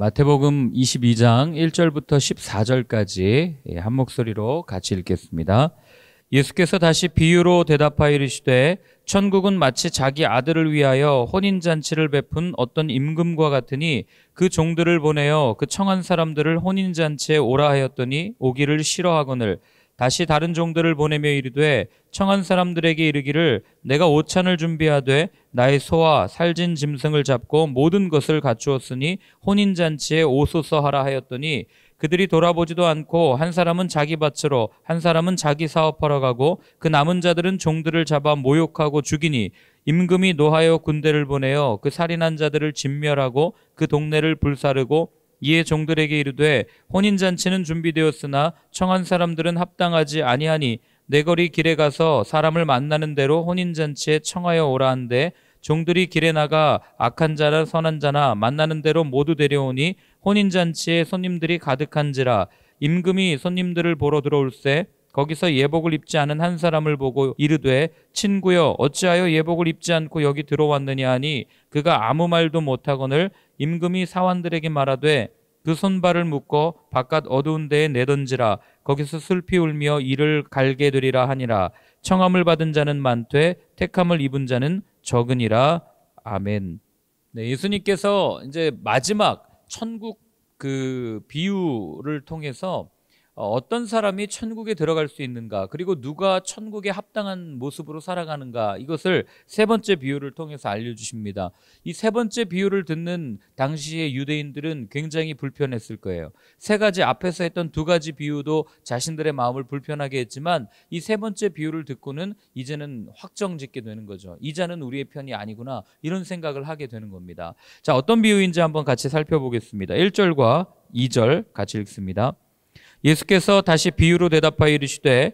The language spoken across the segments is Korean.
마태복음 22장 1절부터 14절까지 한 목소리로 같이 읽겠습니다. 예수께서 다시 비유로 대답하여 이르시되 천국은 마치 자기 아들을 위하여 혼인잔치를 베푼 어떤 임금과 같으니 그 종들을 보내어 그 청한 사람들을 혼인잔치에 오라 하였더니 오기를 싫어하거늘 다시 다른 종들을 보내며 이르되 청한 사람들에게 이르기를 내가 오찬을 준비하되 나의 소와 살진 짐승을 잡고 모든 것을 갖추었으니 혼인잔치에 오소서 하라 하였더니 그들이 돌아보지도 않고 한 사람은 자기 밭으로 한 사람은 자기 사업하러 가고 그 남은 자들은 종들을 잡아 모욕하고 죽이니 임금이 노하여 군대를 보내어 그 살인한 자들을 진멸하고 그 동네를 불사르고 이에 종들에게 이르되 혼인잔치는 준비되었으나 청한 사람들은 합당하지 아니하니 내 거리 길에 가서 사람을 만나는 대로 혼인잔치에 청하여 오라 한데 종들이 길에 나가 악한 자나 선한 자나 만나는 대로 모두 데려오니 혼인잔치에 손님들이 가득한지라 임금이 손님들을 보러 들어올세 거기서 예복을 입지 않은 한 사람을 보고 이르되 친구여 어찌하여 예복을 입지 않고 여기 들어왔느냐 하니 그가 아무 말도 못하거늘 임금이 사환들에게 말하되 그 손발을 묶어 바깥 어두운 데에 내던지라 거기서 슬피 울며 이를 갈게 되리라 하니라 청함을 받은 자는 많되 택함을 입은 자는 적으니라. 아멘. 네, 예수님께서 이제 마지막 천국 그 비유를 통해서 어떤 사람이 천국에 들어갈 수 있는가, 그리고 누가 천국에 합당한 모습으로 살아가는가, 이것을 세 번째 비유를 통해서 알려주십니다. 이 세 번째 비유를 듣는 당시의 유대인들은 굉장히 불편했을 거예요. 세 가지 앞에서 했던 두 가지 비유도 자신들의 마음을 불편하게 했지만 이 세 번째 비유를 듣고는 이제는 확정짓게 되는 거죠. 이 자는 우리의 편이 아니구나, 이런 생각을 하게 되는 겁니다. 자, 어떤 비유인지 한번 같이 살펴보겠습니다. 1절과 2절 같이 읽습니다. 예수께서 다시 비유로 대답하여 이르시되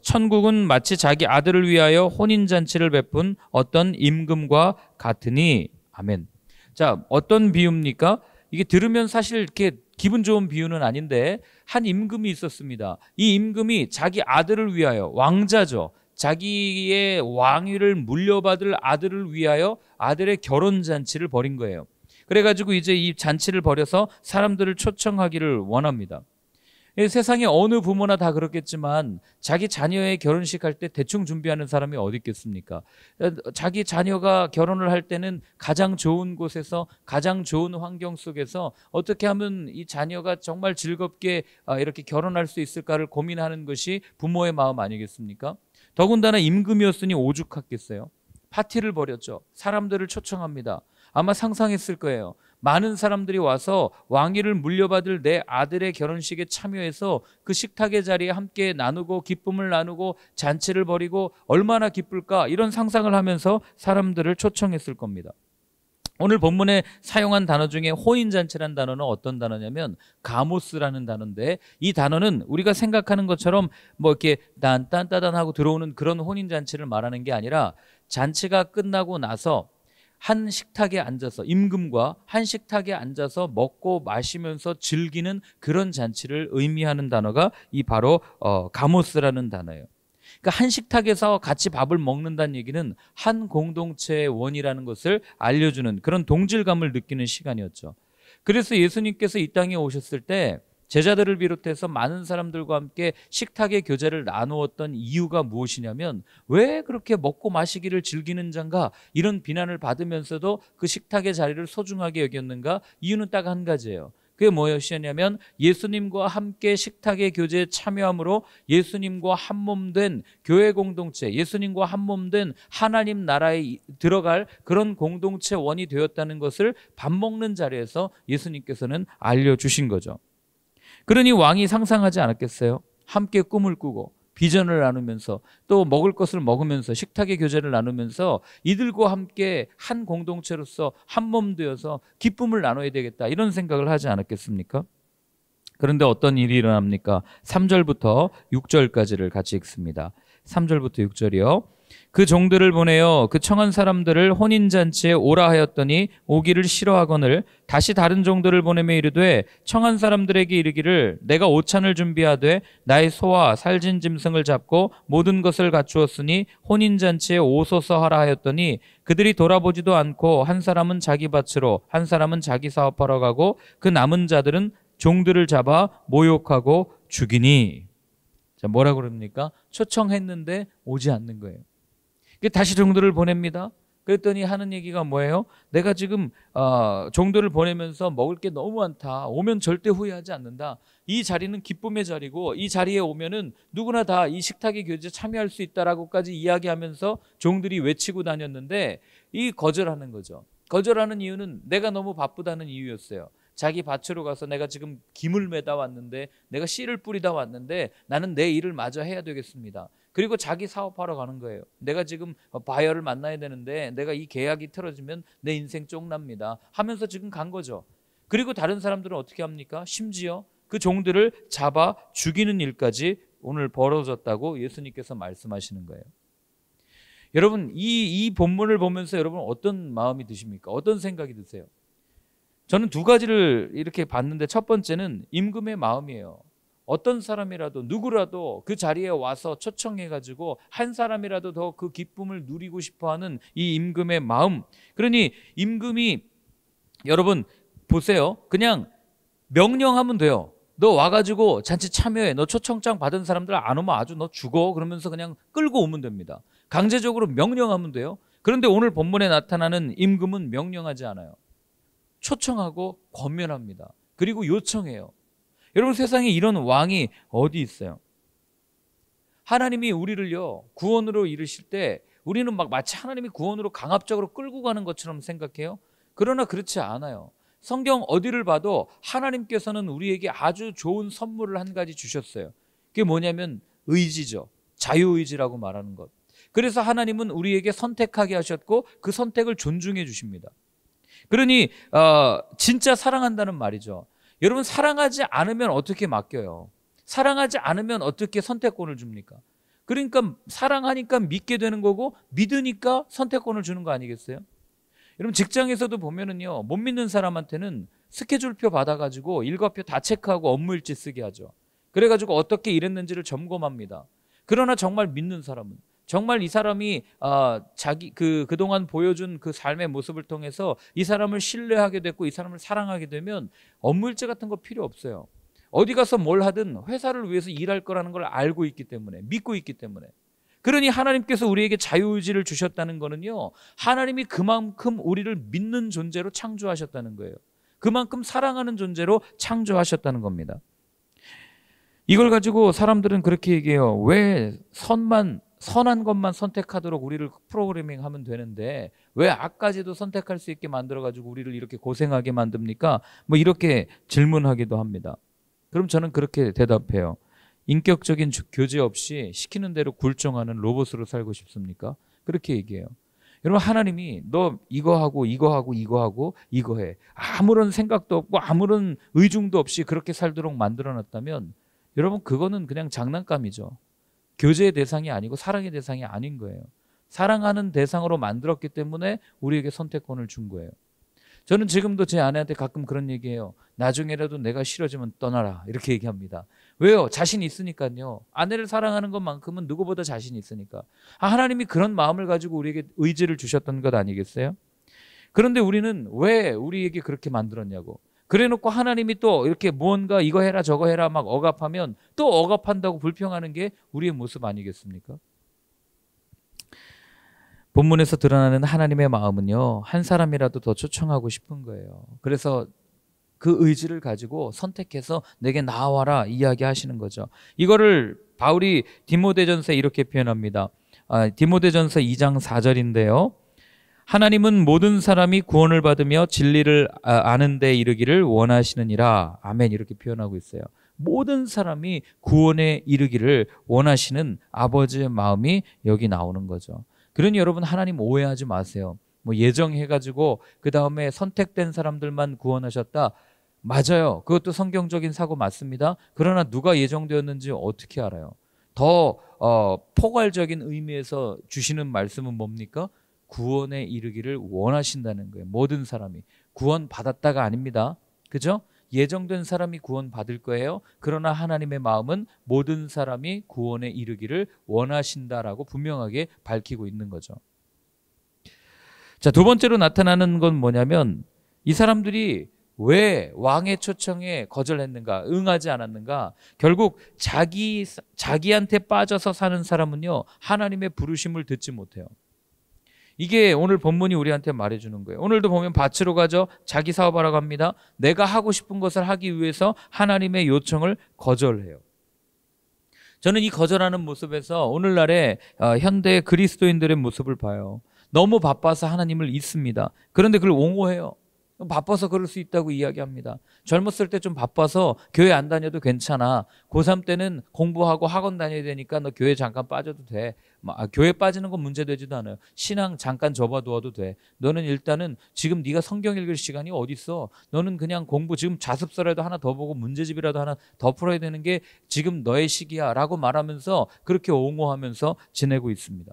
천국은 마치 자기 아들을 위하여 혼인잔치를 베푼 어떤 임금과 같으니. 아멘. 자, 어떤 비유입니까? 이게 들으면 사실 이렇게 기분 좋은 비유는 아닌데 한 임금이 있었습니다. 이 임금이 자기 아들을 위하여, 왕자죠, 자기의 왕위를 물려받을 아들을 위하여 아들의 결혼잔치를 벌인 거예요. 그래가지고 이제 이 잔치를 벌여서 사람들을 초청하기를 원합니다. 세상에 어느 부모나 다 그렇겠지만 자기 자녀의 결혼식 할 때 대충 준비하는 사람이 어디 있겠습니까? 자기 자녀가 결혼을 할 때는 가장 좋은 곳에서 가장 좋은 환경 속에서 어떻게 하면 이 자녀가 정말 즐겁게 이렇게 결혼할 수 있을까를 고민하는 것이 부모의 마음 아니겠습니까? 더군다나 임금이었으니 오죽했겠어요. 파티를 벌였죠. 사람들을 초청합니다. 아마 상상했을 거예요. 많은 사람들이 와서 왕위를 물려받을 내 아들의 결혼식에 참여해서 그 식탁의 자리에 함께 나누고 기쁨을 나누고 잔치를 벌이고 얼마나 기쁠까, 이런 상상을 하면서 사람들을 초청했을 겁니다. 오늘 본문에 사용한 단어 중에 혼인잔치라는 단어는 어떤 단어냐면 가모스라는 단어인데, 이 단어는 우리가 생각하는 것처럼 뭐 이렇게 딴딴따단 하고 들어오는 그런 혼인잔치를 말하는 게 아니라 잔치가 끝나고 나서 한 식탁에 앉아서, 임금과 한 식탁에 앉아서 먹고 마시면서 즐기는 그런 잔치를 의미하는 단어가 이 바로 가모스라는 단어예요. 그러니까 한 식탁에서 같이 밥을 먹는다는 얘기는 한 공동체의 원이라는 것을 알려주는 그런 동질감을 느끼는 시간이었죠. 그래서 예수님께서 이 땅에 오셨을 때 제자들을 비롯해서 많은 사람들과 함께 식탁의 교제를 나누었던 이유가 무엇이냐면, 왜 그렇게 먹고 마시기를 즐기는 자인가, 이런 비난을 받으면서도 그 식탁의 자리를 소중하게 여겼는가? 이유는 딱 한 가지예요. 그게 무엇이었냐면 예수님과 함께 식탁의 교제에 참여함으로 예수님과 한 몸 된 교회 공동체, 예수님과 한 몸 된 하나님 나라에 들어갈 그런 공동체 원이 되었다는 것을 밥 먹는 자리에서 예수님께서는 알려주신 거죠. 그러니 왕이 상상하지 않았겠어요? 함께 꿈을 꾸고 비전을 나누면서 또 먹을 것을 먹으면서 식탁의 교제를 나누면서 이들과 함께 한 공동체로서 한 몸 되어서 기쁨을 나눠야 되겠다, 이런 생각을 하지 않았겠습니까? 그런데 어떤 일이 일어납니까? 3절부터 6절까지를 같이 읽습니다. 3절부터 6절이요. 그 종들을 보내어 그 청한 사람들을 혼인잔치에 오라 하였더니 오기를 싫어하거늘 다시 다른 종들을 보내며 이르되 청한 사람들에게 이르기를 내가 오찬을 준비하되 나의 소와 살진 짐승을 잡고 모든 것을 갖추었으니 혼인잔치에 오소서 하라 하였더니 그들이 돌아보지도 않고 한 사람은 자기 밭으로 한 사람은 자기 사업하러 가고 그 남은 자들은 종들을 잡아 모욕하고 죽이니. 자, 뭐라고 그럽니까? 초청했는데 오지 않는 거예요. 다시 종들을 보냅니다. 그랬더니 하는 얘기가 뭐예요? 내가 지금 종들을 보내면서 먹을 게 너무 많다. 오면 절대 후회하지 않는다. 이 자리는 기쁨의 자리고 이 자리에 오면은 누구나 다 이 식탁의 교제에 참여할 수 있다라고까지 이야기하면서 종들이 외치고 다녔는데 이 거절하는 거죠. 거절하는 이유는 내가 너무 바쁘다는 이유였어요. 자기 밭으로 가서 내가 지금 김을 매다 왔는데 내가 씨를 뿌리다 왔는데 나는 내 일을 마저 해야 되겠습니다. 그리고 자기 사업하러 가는 거예요. 내가 지금 바이어를 만나야 되는데 내가 이 계약이 틀어지면 내 인생 쫑납니다 하면서 지금 간 거죠. 그리고 다른 사람들은 어떻게 합니까? 심지어 그 종들을 잡아 죽이는 일까지 오늘 벌어졌다고 예수님께서 말씀하시는 거예요. 여러분 이 본문을 보면서 여러분 어떤 마음이 드십니까? 어떤 생각이 드세요? 저는 두 가지를 이렇게 봤는데 첫 번째는 임금의 마음이에요. 어떤 사람이라도 누구라도 그 자리에 와서 초청해가지고 한 사람이라도 더 그 기쁨을 누리고 싶어하는 이 임금의 마음. 그러니 임금이 여러분 보세요. 그냥 명령하면 돼요. 너 와가지고 잔치 참여해. 너 초청장 받은 사람들 안 오면 아주 너 죽어. 그러면서 그냥 끌고 오면 됩니다. 강제적으로 명령하면 돼요. 그런데 오늘 본문에 나타나는 임금은 명령하지 않아요. 초청하고 권면합니다. 그리고 요청해요. 여러분 세상에 이런 왕이 어디 있어요? 하나님이 우리를요 구원으로 이르실 때 우리는 막 마치 하나님이 구원으로 강압적으로 끌고 가는 것처럼 생각해요. 그러나 그렇지 않아요. 성경 어디를 봐도 하나님께서는 우리에게 아주 좋은 선물을 한 가지 주셨어요. 그게 뭐냐면 의지죠. 자유의지라고 말하는 것. 그래서 하나님은 우리에게 선택하게 하셨고 그 선택을 존중해 주십니다. 그러니 진짜 사랑한다는 말이죠. 여러분 사랑하지 않으면 어떻게 맡겨요? 사랑하지 않으면 어떻게 선택권을 줍니까? 그러니까 사랑하니까 믿게 되는 거고 믿으니까 선택권을 주는 거 아니겠어요? 여러분 직장에서도 보면은요 못 믿는 사람한테는 스케줄표 받아가지고 일과표 다 체크하고 업무일지 쓰게 하죠. 그래가지고 어떻게 일했는지를 점검합니다. 그러나 정말 믿는 사람은 정말 이 사람이 자기 그동안 보여준 그 삶의 모습을 통해서 이 사람을 신뢰하게 됐고 이 사람을 사랑하게 되면 업무일지 같은 거 필요 없어요. 어디 가서 뭘 하든 회사를 위해서 일할 거라는 걸 알고 있기 때문에 믿고 있기 때문에. 그러니 하나님께서 우리에게 자유의지를 주셨다는 거는요 하나님이 그만큼 우리를 믿는 존재로 창조하셨다는 거예요. 그만큼 사랑하는 존재로 창조하셨다는 겁니다. 이걸 가지고 사람들은 그렇게 얘기해요. 왜 선한 것만 선택하도록 우리를 프로그래밍하면 되는데 왜 악까지도 선택할 수 있게 만들어가지고 우리를 이렇게 고생하게 만듭니까? 뭐 이렇게 질문하기도 합니다. 그럼 저는 그렇게 대답해요. 인격적인 교제 없이 시키는 대로 굴종하는 로봇으로 살고 싶습니까? 그렇게 얘기해요. 여러분 하나님이 너 이거 하고 이거 하고 이거 하고 이거 해. 아무런 생각도 없고 아무런 의중도 없이 그렇게 살도록 만들어놨다면 여러분 그거는 그냥 장난감이죠. 교제의 대상이 아니고 사랑의 대상이 아닌 거예요. 사랑하는 대상으로 만들었기 때문에 우리에게 선택권을 준 거예요. 저는 지금도 제 아내한테 가끔 그런 얘기해요. 나중에라도 내가 싫어지면 떠나라 이렇게 얘기합니다. 왜요? 자신 있으니까요. 아내를 사랑하는 것만큼은 누구보다 자신 있으니까. 하나님이 그런 마음을 가지고 우리에게 의지를 주셨던 것 아니겠어요? 그런데 우리는 왜 우리에게 그렇게 만들었냐고. 그래놓고 하나님이 또 이렇게 무언가 이거 해라 저거 해라 막 억압하면 또 억압한다고 불평하는 게 우리의 모습 아니겠습니까? 본문에서 드러나는 하나님의 마음은요 한 사람이라도 더 초청하고 싶은 거예요. 그래서 그 의지를 가지고 선택해서 내게 나와라 이야기하시는 거죠. 이거를 바울이 디모데전서에 이렇게 표현합니다. 디모데전서 2장 4절인데요. 하나님은 모든 사람이 구원을 받으며 진리를 아는 데 이르기를 원하시느니라. 아멘 이렇게 표현하고 있어요. 모든 사람이 구원에 이르기를 원하시는 아버지의 마음이 여기 나오는 거죠. 그러니 여러분 하나님 오해하지 마세요. 뭐 예정해가지고 그 다음에 선택된 사람들만 구원하셨다. 맞아요. 그것도 성경적인 사고 맞습니다. 그러나 누가 예정되었는지 어떻게 알아요? 더 포괄적인 의미에서 주시는 말씀은 뭡니까? 구원에 이르기를 원하신다는 거예요. 모든 사람이 구원 받았다가 아닙니다. 그죠? 예정된 사람이 구원 받을 거예요. 그러나 하나님의 마음은 모든 사람이 구원에 이르기를 원하신다라고 분명하게 밝히고 있는 거죠. 자, 두 번째로 나타나는 건 뭐냐면 이 사람들이 왜 왕의 초청에 거절했는가, 응하지 않았는가? 결국 자기한테 빠져서 사는 사람은요, 하나님의 부르심을 듣지 못해요. 이게 오늘 본문이 우리한테 말해주는 거예요. 오늘도 보면 밭으로 가죠. 자기 사업하러 갑니다. 내가 하고 싶은 것을 하기 위해서 하나님의 요청을 거절해요. 저는 이 거절하는 모습에서 오늘날의 현대 그리스도인들의 모습을 봐요. 너무 바빠서 하나님을 잊습니다. 그런데 그걸 옹호해요. 바빠서 그럴 수 있다고 이야기합니다. 젊었을 때 좀 바빠서 교회 안 다녀도 괜찮아. 고3 때는 공부하고 학원 다녀야 되니까 너 교회 잠깐 빠져도 돼. 교회 빠지는 건 문제되지도 않아요. 신앙 잠깐 접어두어도 돼. 너는 일단은 지금 네가 성경 읽을 시간이 어딨어. 너는 그냥 공부 지금 자습서라도 하나 더 보고 문제집이라도 하나 더 풀어야 되는 게 지금 너의 시기야 라고 말하면서 그렇게 옹호하면서 지내고 있습니다.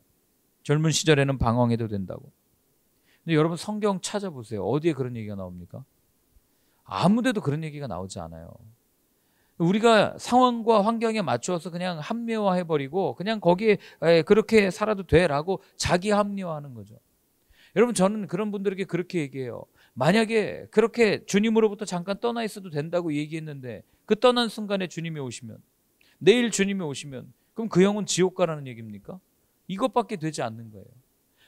젊은 시절에는 방황해도 된다고. 근데 여러분 성경 찾아보세요. 어디에 그런 얘기가 나옵니까? 아무데도 그런 얘기가 나오지 않아요. 우리가 상황과 환경에 맞추어서 그냥 합리화해버리고 그냥 거기에 그렇게 살아도 돼라고 자기 합리화하는 거죠. 여러분 저는 그런 분들에게 그렇게 얘기해요. 만약에 그렇게 주님으로부터 잠깐 떠나 있어도 된다고 얘기했는데 그 떠난 순간에 주님이 오시면, 내일 주님이 오시면 그럼 그 영혼 지옥 가라는 얘기입니까? 이것밖에 되지 않는 거예요.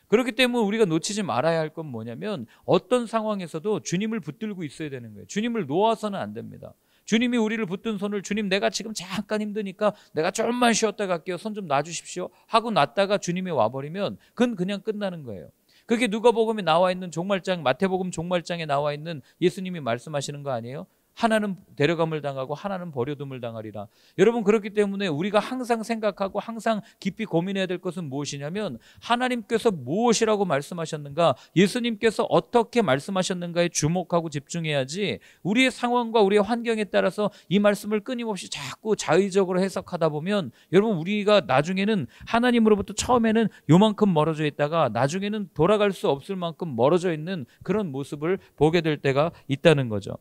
그렇기 때문에 우리가 놓치지 말아야 할 건 뭐냐면 어떤 상황에서도 주님을 붙들고 있어야 되는 거예요. 주님을 놓아서는 안 됩니다. 주님이 우리를 붙든 손을 주님 내가 지금 잠깐 힘드니까 내가 좀만 쉬었다 갈게요. 손 좀 놔주십시오 하고 놨다가 주님이 와버리면 그건 그냥 끝나는 거예요. 그게 누가복음에 나와 있는 종말장, 마태복음 종말장에 나와 있는 예수님이 말씀하시는 거 아니에요? 하나는 데려감을 당하고 하나는 버려둠을 당하리라. 여러분 그렇기 때문에 우리가 항상 생각하고 항상 깊이 고민해야 될 것은 무엇이냐면 하나님께서 무엇이라고 말씀하셨는가, 예수님께서 어떻게 말씀하셨는가에 주목하고 집중해야지 우리의 상황과 우리의 환경에 따라서 이 말씀을 끊임없이 자꾸 자의적으로 해석하다 보면 여러분 우리가 나중에는 하나님으로부터 처음에는 요만큼 멀어져 있다가 나중에는 돌아갈 수 없을 만큼 멀어져 있는 그런 모습을 보게 될 때가 있다는 거죠.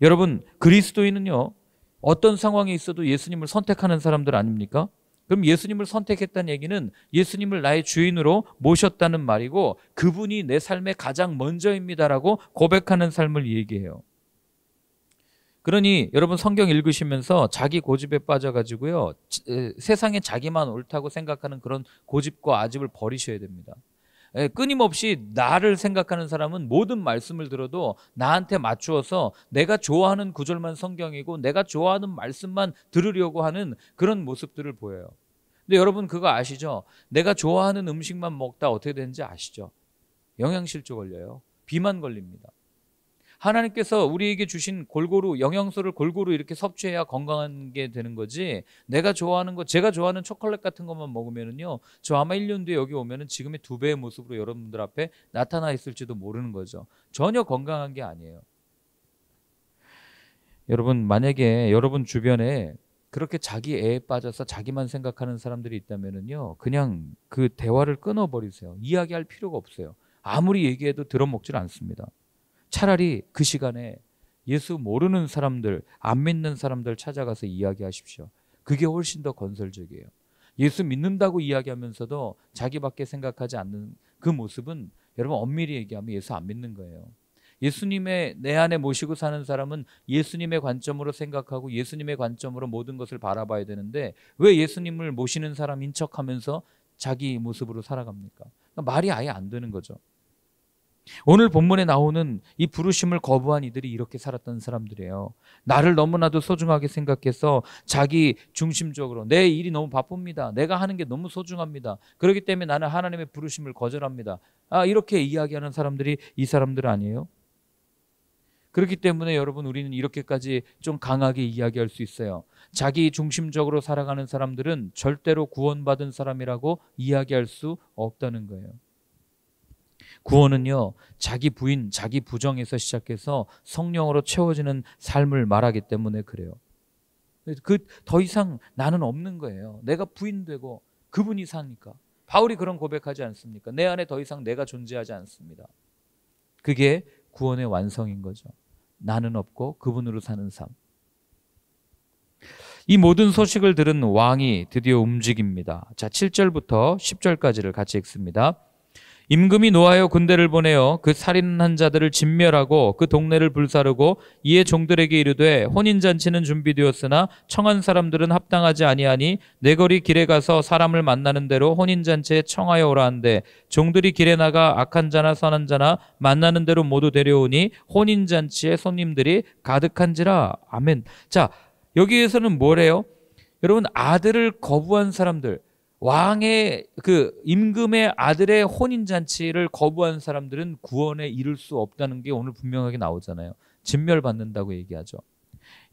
여러분 그리스도인은요 어떤 상황에 있어도 예수님을 선택하는 사람들 아닙니까? 그럼 예수님을 선택했다는 얘기는 예수님을 나의 주인으로 모셨다는 말이고 그분이 내 삶의 가장 먼저입니다라고 고백하는 삶을 얘기해요. 그러니 여러분 성경 읽으시면서 자기 고집에 빠져가지고요 세상에 자기만 옳다고 생각하는 그런 고집과 아집을 버리셔야 됩니다. 끊임없이 나를 생각하는 사람은 모든 말씀을 들어도 나한테 맞추어서 내가 좋아하는 구절만 성경이고 내가 좋아하는 말씀만 들으려고 하는 그런 모습들을 보여요. 근데 여러분 그거 아시죠? 내가 좋아하는 음식만 먹다 어떻게 되는지 아시죠? 영양실조 걸려요. 비만 걸립니다. 하나님께서 우리에게 주신 골고루 영양소를 골고루 이렇게 섭취해야 건강한 게 되는 거지, 내가 좋아하는 거, 제가 좋아하는 초콜릿 같은 것만 먹으면은요 저 아마 1년 뒤에 여기 오면은 지금의 2배의 모습으로 여러분들 앞에 나타나 있을지도 모르는 거죠. 전혀 건강한 게 아니에요. 여러분 만약에 여러분 주변에 그렇게 자기 애에 빠져서 자기만 생각하는 사람들이 있다면은요 그냥 그 대화를 끊어버리세요. 이야기할 필요가 없어요. 아무리 얘기해도 들어먹질 않습니다. 차라리 그 시간에 예수 모르는 사람들, 안 믿는 사람들 찾아가서 이야기하십시오. 그게 훨씬 더 건설적이에요. 예수 믿는다고 이야기하면서도 자기밖에 생각하지 않는 그 모습은 여러분 엄밀히 얘기하면 예수 안 믿는 거예요. 예수님의 내 안에 모시고 사는 사람은 예수님의 관점으로 생각하고 예수님의 관점으로 모든 것을 바라봐야 되는데 왜 예수님을 모시는 사람인 척하면서 자기 모습으로 살아갑니까? 그러니까 말이 아예 안 되는 거죠. 오늘 본문에 나오는 이 부르심을 거부한 이들이 이렇게 살았던 사람들이에요. 나를 너무나도 소중하게 생각해서 자기 중심적으로 내 일이 너무 바쁩니다. 내가 하는 게 너무 소중합니다. 그렇기 때문에 나는 하나님의 부르심을 거절합니다. 이렇게 이야기하는 사람들이 이 사람들 아니에요? 그렇기 때문에 여러분 우리는 이렇게까지 좀 강하게 이야기할 수 있어요. 자기 중심적으로 살아가는 사람들은 절대로 구원받은 사람이라고 이야기할 수 없다는 거예요. 구원은요 자기 부인, 자기 부정에서 시작해서 성령으로 채워지는 삶을 말하기 때문에 그래요. 더 이상 나는 없는 거예요. 내가 부인되고 그분이 사니까. 바울이 그런 고백하지 않습니까? 내 안에 더 이상 내가 존재하지 않습니다. 그게 구원의 완성인 거죠. 나는 없고 그분으로 사는 삶. 이 모든 소식을 들은 왕이 드디어 움직입니다. 자, 7절부터 10절까지를 같이 읽습니다. 임금이 노하여 군대를 보내어 그 살인한 자들을 진멸하고 그 동네를 불사르고 이에 종들에게 이르되 혼인잔치는 준비되었으나 청한 사람들은 합당하지 아니하니 내 거리 길에 가서 사람을 만나는 대로 혼인잔치에 청하여 오라 한데 종들이 길에 나가 악한 자나 선한 자나 만나는 대로 모두 데려오니 혼인잔치에 손님들이 가득한지라. 아멘. 자, 여기에서는 뭐래요? 여러분, 아들을 거부한 사람들, 왕의 그 임금의 아들의 혼인잔치를 거부한 사람들은 구원에 이를 수 없다는 게 오늘 분명하게 나오잖아요. 진멸받는다고 얘기하죠.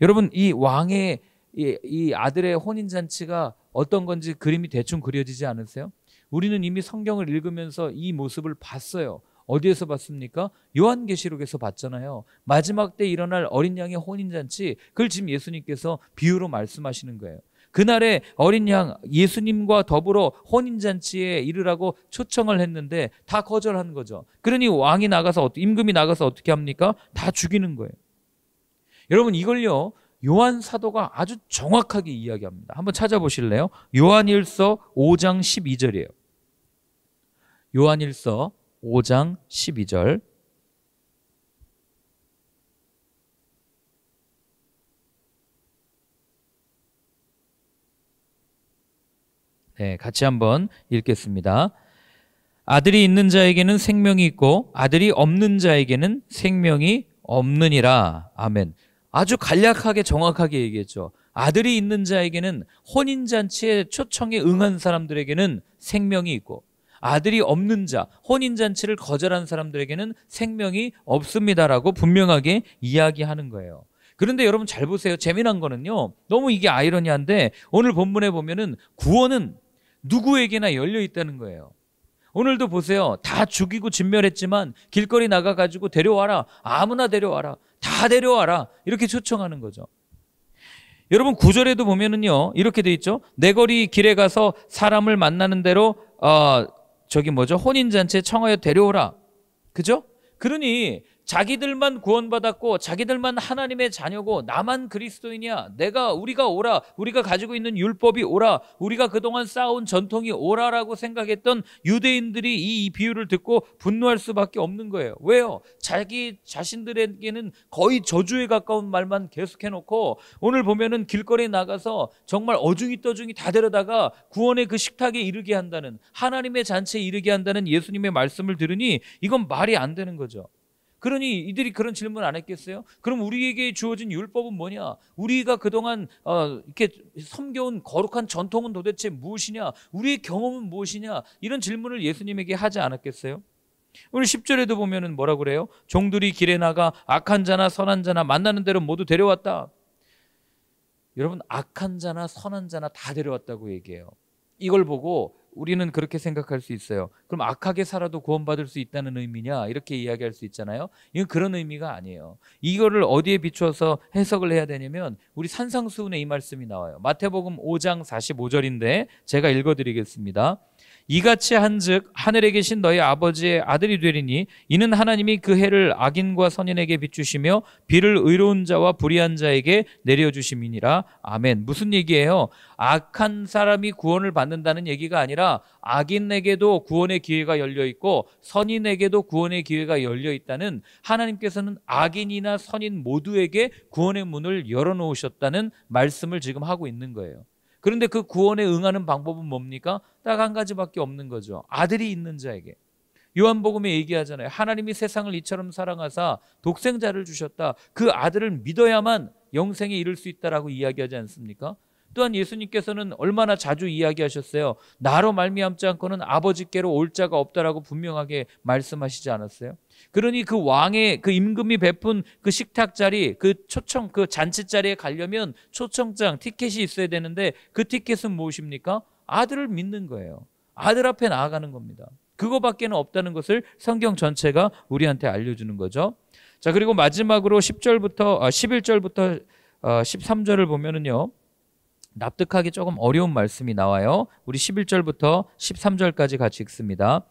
여러분, 이 왕의 이 아들의 혼인잔치가 어떤 건지 그림이 대충 그려지지 않으세요? 우리는 이미 성경을 읽으면서 이 모습을 봤어요. 어디에서 봤습니까? 요한계시록에서 봤잖아요. 마지막 때 일어날 어린 양의 혼인잔치, 그걸 지금 예수님께서 비유로 말씀하시는 거예요. 그날에 어린 양 예수님과 더불어 혼인잔치에 이르라고 초청을 했는데 다 거절한 거죠. 그러니 왕이 나가서, 임금이 나가서 어떻게 합니까? 다 죽이는 거예요. 여러분, 이걸요 요한 사도가 아주 정확하게 이야기합니다. 한번 찾아보실래요? 요한일서 5장 12절이에요. 요한일서 5장 12절. 네, 같이 한번 읽겠습니다. 아들이 있는 자에게는 생명이 있고 아들이 없는 자에게는 생명이 없느니라. 아멘. 아주 간략하게 정확하게 얘기했죠. 아들이 있는 자에게는 혼인잔치의 초청에 응한 사람들에게는 생명이 있고 아들이 없는 자, 혼인잔치를 거절한 사람들에게는 생명이 없습니다라고 분명하게 이야기하는 거예요. 그런데 여러분 잘 보세요. 재미난 거는요, 너무 이게 아이러니한데 오늘 본문에 보면은 구원은 누구에게나 열려 있다는 거예요. 오늘도 보세요. 다 죽이고 진멸했지만 길거리 나가가지고 데려와라. 아무나 데려와라. 다 데려와라. 이렇게 초청하는 거죠. 여러분 9절에도 보면은요, 이렇게 돼 있죠. 내 거리 길에 가서 사람을 만나는 대로 혼인잔치에 청하여 데려오라. 그죠? 그러니 자기들만 구원받았고 자기들만 하나님의 자녀고 나만 그리스도인이야. 우리가 오라. 우리가 가지고 있는 율법이 오라. 우리가 그동안 쌓아온 전통이 오라라고 생각했던 유대인들이 이 비유를 듣고 분노할 수밖에 없는 거예요. 왜요? 자기 자신들에게는 거의 저주에 가까운 말만 계속해놓고 오늘 보면은 길거리에 나가서 정말 어중이 떠중이 다 데려다가 구원의 그 식탁에 이르게 한다는, 하나님의 잔치에 이르게 한다는 예수님의 말씀을 들으니 이건 말이 안 되는 거죠. 그러니 이들이 그런 질문 안 했겠어요? 그럼 우리에게 주어진 율법은 뭐냐? 우리가 그동안 이렇게 섬겨온 거룩한 전통은 도대체 무엇이냐? 우리의 경험은 무엇이냐? 이런 질문을 예수님에게 하지 않았겠어요? 오늘 10절에도 보면은 뭐라고 그래요? 종들이 길에 나가 악한 자나 선한 자나 만나는 대로 모두 데려왔다. 여러분, 악한 자나 선한 자나 다 데려왔다고 얘기해요. 이걸 보고 우리는 그렇게 생각할 수 있어요. 그럼 악하게 살아도 구원받을 수 있다는 의미냐? 이렇게 이야기할 수 있잖아요. 이건 그런 의미가 아니에요. 이거를 어디에 비추어서 해석을 해야 되냐면 우리 산상수훈에 이 말씀이 나와요. 마태복음 5장 45절인데 제가 읽어드리겠습니다. 이같이 한즉 하늘에 계신 너희 아버지의 아들이 되리니 이는 하나님이 그 해를 악인과 선인에게 비추시며 비를 의로운 자와 불의한 자에게 내려주심이니라. 아멘. 무슨 얘기예요? 악한 사람이 구원을 받는다는 얘기가 아니라 악인에게도 구원의 기회가 열려 있고 선인에게도 구원의 기회가 열려 있다는, 하나님께서는 악인이나 선인 모두에게 구원의 문을 열어놓으셨다는 말씀을 지금 하고 있는 거예요. 그런데 그 구원에 응하는 방법은 뭡니까? 딱 한 가지밖에 없는 거죠. 아들이 있는 자에게. 요한복음에 얘기하잖아요. 하나님이 세상을 이처럼 사랑하사 독생자를 주셨다. 그 아들을 믿어야만 영생에 이를 수 있다라고 이야기하지 않습니까? 또한 예수님께서는 얼마나 자주 이야기하셨어요. 나로 말미암지 않고는 아버지께로 올 자가 없다라고 분명하게 말씀하시지 않았어요? 그러니 그 왕의 그 임금이 베푼 그 식탁 자리, 그 초청, 그 잔치 자리에 가려면 초청장, 티켓이 있어야 되는데 그 티켓은 무엇입니까? 아들을 믿는 거예요. 아들 앞에 나아가는 겁니다. 그거밖에는 없다는 것을 성경 전체가 우리한테 알려주는 거죠. 자, 그리고 마지막으로 11절부터 13절을 보면은요, 납득하기 조금 어려운 말씀이 나와요. 우리 11절부터 13절까지 같이 읽습니다.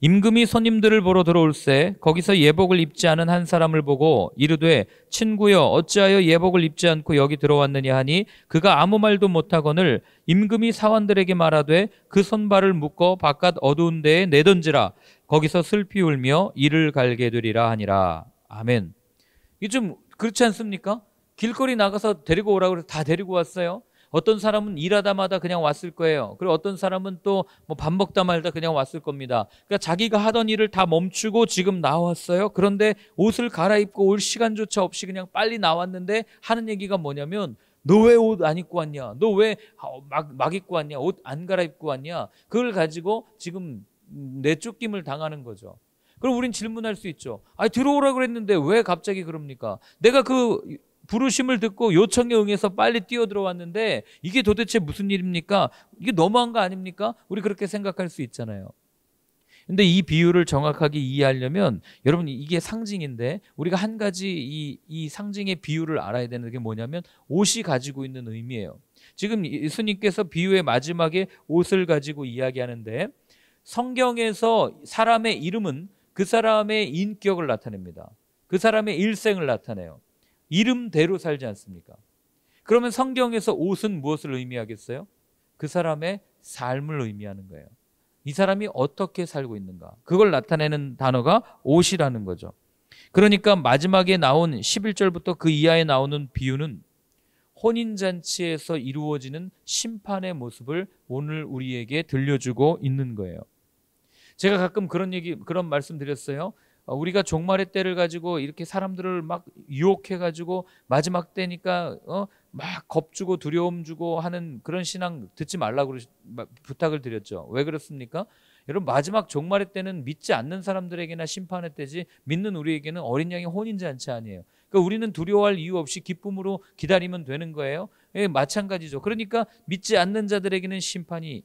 임금이 손님들을 보러 들어올세 거기서 예복을 입지 않은 한 사람을 보고 이르되 친구여 어찌하여 예복을 입지 않고 여기 들어왔느냐 하니 그가 아무 말도 못하거늘 임금이 사환들에게 말하되 그 손발을 묶어 바깥 어두운 데에 내던지라 거기서 슬피 울며 이를 갈게 되리라 하니라. 아멘. 이게 좀 그렇지 않습니까? 길거리 나가서 데리고 오라고 해서 다 데리고 왔어요. 어떤 사람은 일하다마다 그냥 왔을 거예요. 그리고 어떤 사람은 또 뭐 밥 먹다 말다 그냥 왔을 겁니다. 그러니까 자기가 하던 일을 다 멈추고 지금 나왔어요. 그런데 옷을 갈아입고 올 시간조차 없이 그냥 빨리 나왔는데 하는 얘기가 뭐냐면 너 왜 옷 안 입고 왔냐? 너 왜 막 입고 왔냐? 옷 안 갈아입고 왔냐? 그걸 가지고 지금 내쫓김을 당하는 거죠. 그럼 우린 질문할 수 있죠. 아니 들어오라고 그랬는데 왜 갑자기 그럽니까? 내가 그 부르심을 듣고 요청에 응해서 빨리 뛰어 들어왔는데 이게 도대체 무슨 일입니까? 이게 너무한 거 아닙니까? 우리 그렇게 생각할 수 있잖아요. 근데 이 비유를 정확하게 이해하려면 여러분 이게 상징인데 우리가 한 가지 이 상징의 비유를 알아야 되는 게 뭐냐면 옷이 가지고 있는 의미예요. 지금 예수님께서 비유의 마지막에 옷을 가지고 이야기하는데 성경에서 사람의 이름은 그 사람의 인격을 나타냅니다. 그 사람의 일생을 나타내요. 이름대로 살지 않습니까? 그러면 성경에서 옷은 무엇을 의미하겠어요? 그 사람의 삶을 의미하는 거예요. 이 사람이 어떻게 살고 있는가? 그걸 나타내는 단어가 옷이라는 거죠. 그러니까 마지막에 나온 11절부터 그 이하에 나오는 비유는 혼인잔치에서 이루어지는 심판의 모습을 오늘 우리에게 들려주고 있는 거예요. 제가 가끔 그런 말씀 드렸어요. 우리가 종말의 때를 가지고 이렇게 사람들을 막 유혹해가지고 마지막 때니까 막 겁주고 두려움 주고 하는 그런 신앙 듣지 말라고 부탁을 드렸죠. 왜 그렇습니까? 여러분 마지막 종말의 때는 믿지 않는 사람들에게나 심판의 때지 믿는 우리에게는 어린 양의 혼인잔치 아니에요. 그러니까 우리는 두려워할 이유 없이 기쁨으로 기다리면 되는 거예요. 예, 마찬가지죠. 그러니까 믿지 않는 자들에게는 심판이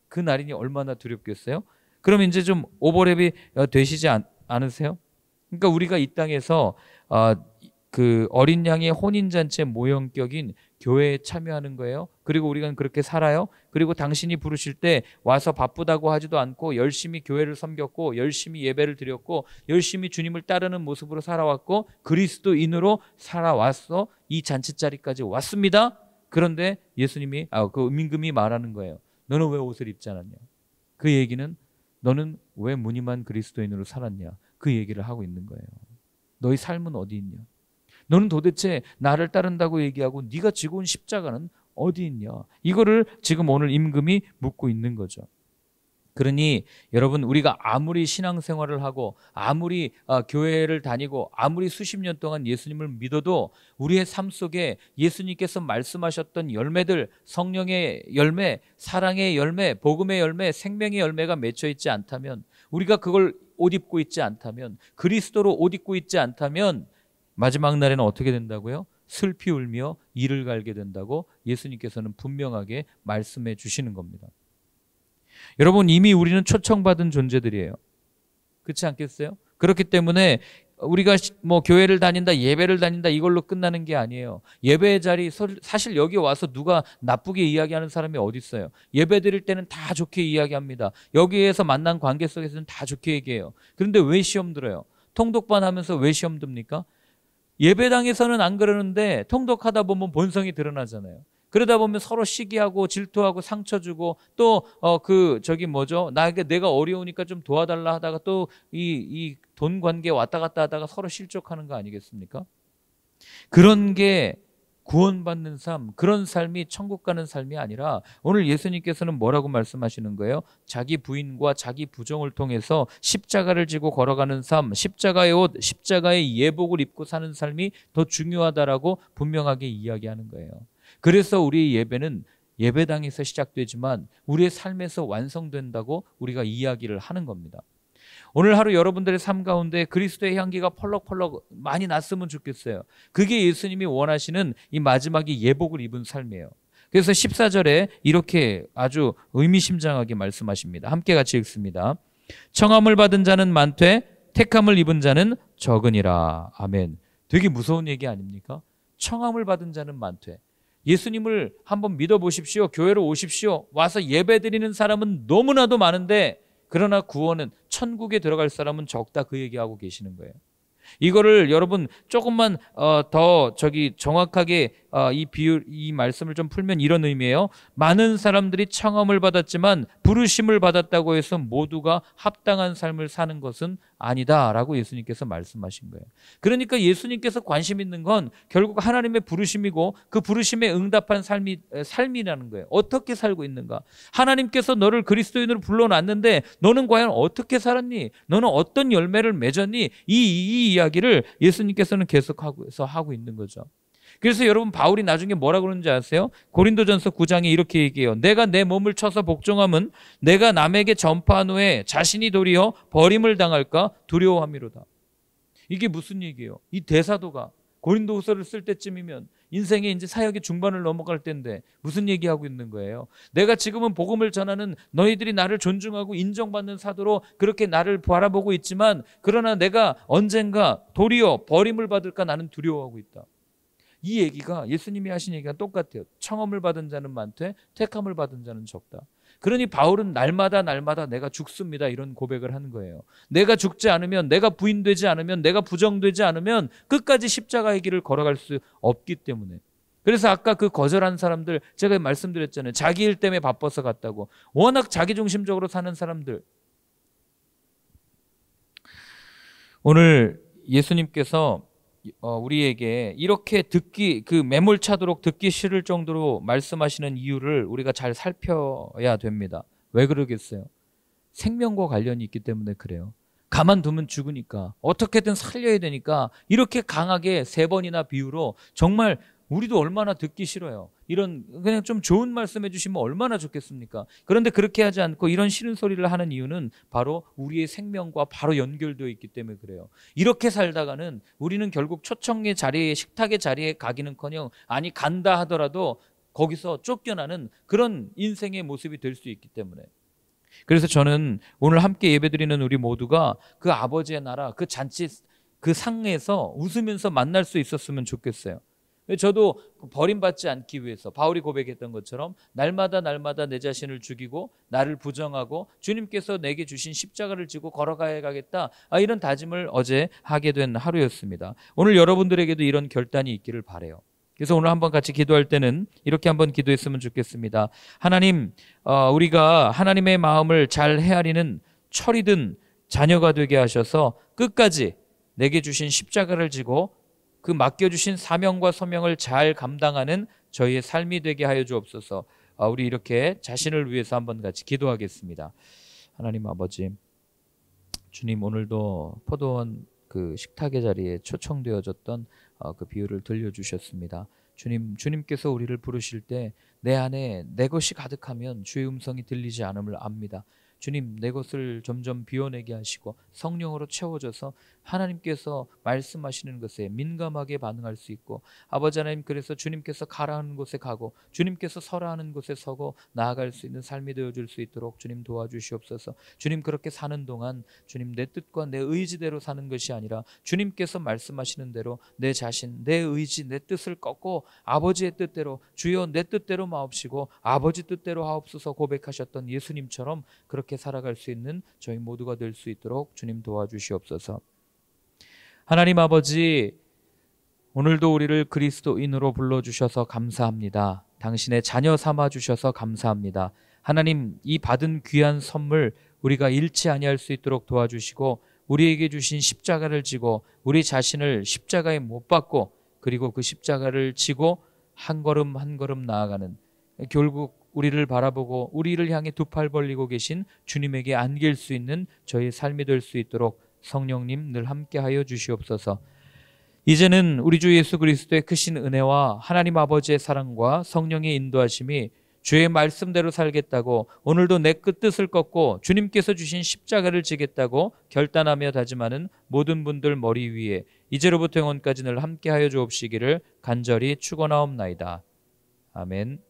그 날이니 얼마나 두렵겠어요? 그럼 이제 좀 오버랩이 되시지 않으세요? 그러니까 우리가 이 땅에서 그 어린 양의 혼인잔치의 모형격인 교회에 참여하는 거예요. 그리고 우리가 그렇게 살아요. 그리고 당신이 부르실 때 와서 바쁘다고 하지도 않고 열심히 교회를 섬겼고 열심히 예배를 드렸고 열심히 주님을 따르는 모습으로 살아왔고 그리스도인으로 살아왔어. 이 잔치 자리까지 왔습니다. 그런데 예수님이 그 임금이 말하는 거예요. 너는 왜 옷을 입지 않았냐? 그 얘기는 너는 왜 무늬만 그리스도인으로 살았냐? 그 얘기를 하고 있는 거예요. 너희 삶은 어디 있냐? 너는 도대체 나를 따른다고 얘기하고 네가 지고 온 십자가는 어디 있냐? 이거를 지금 오늘 임금이 묻고 있는 거죠. 그러니 여러분 우리가 아무리 신앙생활을 하고 아무리 교회를 다니고 아무리 수십 년 동안 예수님을 믿어도 우리의 삶 속에 예수님께서 말씀하셨던 열매들, 성령의 열매, 사랑의 열매, 복음의 열매, 생명의 열매가 맺혀 있지 않다면, 우리가 그걸 옷 입고 있지 않다면, 그리스도로 옷 입고 있지 않다면 마지막 날에는 어떻게 된다고요? 슬피 울며 이를 갈게 된다고 예수님께서는 분명하게 말씀해 주시는 겁니다. 여러분 이미 우리는 초청받은 존재들이에요. 그렇지 않겠어요? 그렇기 때문에 우리가 뭐 교회를 다닌다, 예배를 다닌다 이걸로 끝나는 게 아니에요. 예배의 자리, 사실 여기 와서 누가 나쁘게 이야기하는 사람이 어디 있어요? 예배 드릴 때는 다 좋게 이야기합니다. 여기에서 만난 관계 속에서는 다 좋게 얘기해요. 그런데 왜 시험 들어요? 통독반 하면서 왜 시험 듭니까? 예배당에서는 안 그러는데 통독하다 보면 본성이 드러나잖아요. 그러다 보면 서로 시기하고 질투하고 상처 주고 또 내가 어려우니까 좀 도와달라 하다가 또 이 돈 관계 왔다 갔다 하다가 서로 실족하는 거 아니겠습니까? 그런 게 구원받는 삶, 그런 삶이 천국 가는 삶이 아니라 오늘 예수님께서는 뭐라고 말씀하시는 거예요? 자기 부인과 자기 부정을 통해서 십자가를 지고 걸어가는 삶, 십자가의 옷, 십자가의 예복을 입고 사는 삶이 더 중요하다라고 분명하게 이야기하는 거예요. 그래서 우리의 예배는 예배당에서 시작되지만 우리의 삶에서 완성된다고 우리가 이야기를 하는 겁니다. 오늘 하루 여러분들의 삶 가운데 그리스도의 향기가 펄럭펄럭 많이 났으면 좋겠어요. 그게 예수님이 원하시는 이 마지막에 예복을 입은 삶이에요. 그래서 14절에 이렇게 아주 의미심장하게 말씀하십니다. 함께 같이 읽습니다. 청함을 받은 자는 많되 택함을 입은 자는 적으니라. 아멘. 되게 무서운 얘기 아닙니까? 청함을 받은 자는 많되. 예수님을 한번 믿어보십시오. 교회로 오십시오. 와서 예배드리는 사람은 너무나도 많은데 그러나 구원은 천국에 들어갈 사람은 적다, 그 얘기하고 계시는 거예요. 이거를 여러분 조금만 더 정확하게 이 말씀을 좀 풀면 이런 의미예요. 많은 사람들이 청함을 받았지만 부르심을 받았다고 해서 모두가 합당한 삶을 사는 것은 아니다라고 예수님께서 말씀하신 거예요. 그러니까 예수님께서 관심 있는 건 결국 하나님의 부르심이고 그 부르심에 응답한 삶이라는 거예요. 어떻게 살고 있는가? 하나님께서 너를 그리스도인으로 불러놨는데 너는 과연 어떻게 살았니? 너는 어떤 열매를 맺었니? 이 이야기를 예수님께서는 계속해서 하고 있는 거죠. 그래서 여러분, 바울이 나중에 뭐라 그러는지 아세요? 고린도전서 9장에 이렇게 얘기해요. 내가 내 몸을 쳐서 복종함은 내가 남에게 전파한 후에 자신이 도리어 버림을 당할까 두려워함이로다. 이게 무슨 얘기예요? 이 대사도가 고린도후서를 쓸 때쯤이면 인생의 이제 사역의 중반을 넘어갈 때인데 무슨 얘기하고 있는 거예요? 내가 지금은 복음을 전하는 너희들이 나를 존중하고 인정받는 사도로 그렇게 나를 바라보고 있지만 그러나 내가 언젠가 도리어 버림을 받을까 나는 두려워하고 있다. 이 얘기가 예수님이 하신 얘기가 똑같아요. 청함을 받은 자는 많되 택함을 받은 자는 적다. 그러니 바울은 날마다 내가 죽습니다, 이런 고백을 하는 거예요. 내가 죽지 않으면, 내가 부인되지 않으면, 내가 부정되지 않으면 끝까지 십자가의 길을 걸어갈 수 없기 때문에. 그래서 아까 그 거절한 사람들 제가 말씀드렸잖아요. 자기 일 때문에 바빠서 갔다고. 워낙 자기중심적으로 사는 사람들. 오늘 예수님께서 우리에게 이렇게 매몰차도록 듣기 싫을 정도로 말씀하시는 이유를 우리가 잘 살펴야 됩니다. 왜 그러겠어요? 생명과 관련이 있기 때문에 그래요. 가만두면 죽으니까, 어떻게든 살려야 되니까 이렇게 강하게 3번이나 비유로, 정말 우리도 얼마나 듣기 싫어요. 이런 그냥 좀 좋은 말씀 해주시면 얼마나 좋겠습니까? 그런데 그렇게 하지 않고 이런 싫은 소리를 하는 이유는 바로 우리의 생명과 바로 연결되어 있기 때문에 그래요. 이렇게 살다가는 우리는 결국 초청의 자리에, 식탁의 자리에 가기는커녕, 아니 간다 하더라도 거기서 쫓겨나는 그런 인생의 모습이 될 수 있기 때문에. 그래서 저는 오늘 함께 예배드리는 우리 모두가 그 아버지의 나라, 그 잔치, 그 상에서 웃으면서 만날 수 있었으면 좋겠어요. 저도 버림받지 않기 위해서 바울이 고백했던 것처럼 날마다 내 자신을 죽이고 나를 부정하고 주님께서 내게 주신 십자가를 지고 걸어가야겠다, 이런 다짐을 어제 하게 된 하루였습니다. 오늘 여러분들에게도 이런 결단이 있기를 바라요. 그래서 오늘 한번 같이 기도할 때는 이렇게 한번 기도했으면 좋겠습니다. 하나님, 우리가 하나님의 마음을 잘 헤아리는 철이든 자녀가 되게 하셔서 끝까지 내게 주신 십자가를 지고 그 맡겨주신 사명과 소명을 잘 감당하는 저희의 삶이 되게 하여 주옵소서. 우리 이렇게 자신을 위해서 한번 같이 기도하겠습니다. 하나님 아버지, 주님, 오늘도 포도원 그 식탁의 자리에 초청되어졌던 그 비유를 들려주셨습니다. 주님께서 우리를 부르실 때 내 안에 내 것이 가득하면 주의 음성이 들리지 않음을 압니다. 주님, 내 것을 점점 비워내게 하시고 성령으로 채워져서 하나님께서 말씀하시는 것에 민감하게 반응할 수 있고, 아버지 하나님, 그래서 주님께서 가라 하는 곳에 가고 주님께서 서라 하는 곳에 서고 나아갈 수 있는 삶이 되어줄 수 있도록 주님 도와주시옵소서. 주님, 그렇게 사는 동안 주님, 내 뜻과 내 의지대로 사는 것이 아니라 주님께서 말씀하시는 대로 내 자신, 내 의지, 내 뜻을 꺾고 아버지의 뜻대로, 주여 내 뜻대로 마옵시고 아버지 뜻대로 하옵소서 고백하셨던 예수님처럼 그렇게 살아갈 수 있는 저희 모두가 될 수 있도록 주님 도와주시옵소서. 하나님 아버지, 오늘도 우리를 그리스도인으로 불러주셔서 감사합니다. 당신의 자녀 삼아주셔서 감사합니다. 하나님, 이 받은 귀한 선물 우리가 잃지 아니할 수 있도록 도와주시고 우리에게 주신 십자가를 지고 우리 자신을 십자가에 못 박고 그리고 그 십자가를 지고 한 걸음 한 걸음 나아가는, 결국 우리를 바라보고 우리를 향해 두 팔 벌리고 계신 주님에게 안길 수 있는 저희 삶이 될 수 있도록 성령님 늘 함께하여 주시옵소서. 이제는 우리 주 예수 그리스도의 크신 은혜와 하나님 아버지의 사랑과 성령의 인도하심이 주의 말씀대로 살겠다고, 오늘도 내 뜻을 꺾고 주님께서 주신 십자가를 지겠다고 결단하며 다짐하는 모든 분들 머리 위에 이제로부터 영원까지 늘 함께하여 주옵시기를 간절히 축원하옵나이다. 아멘.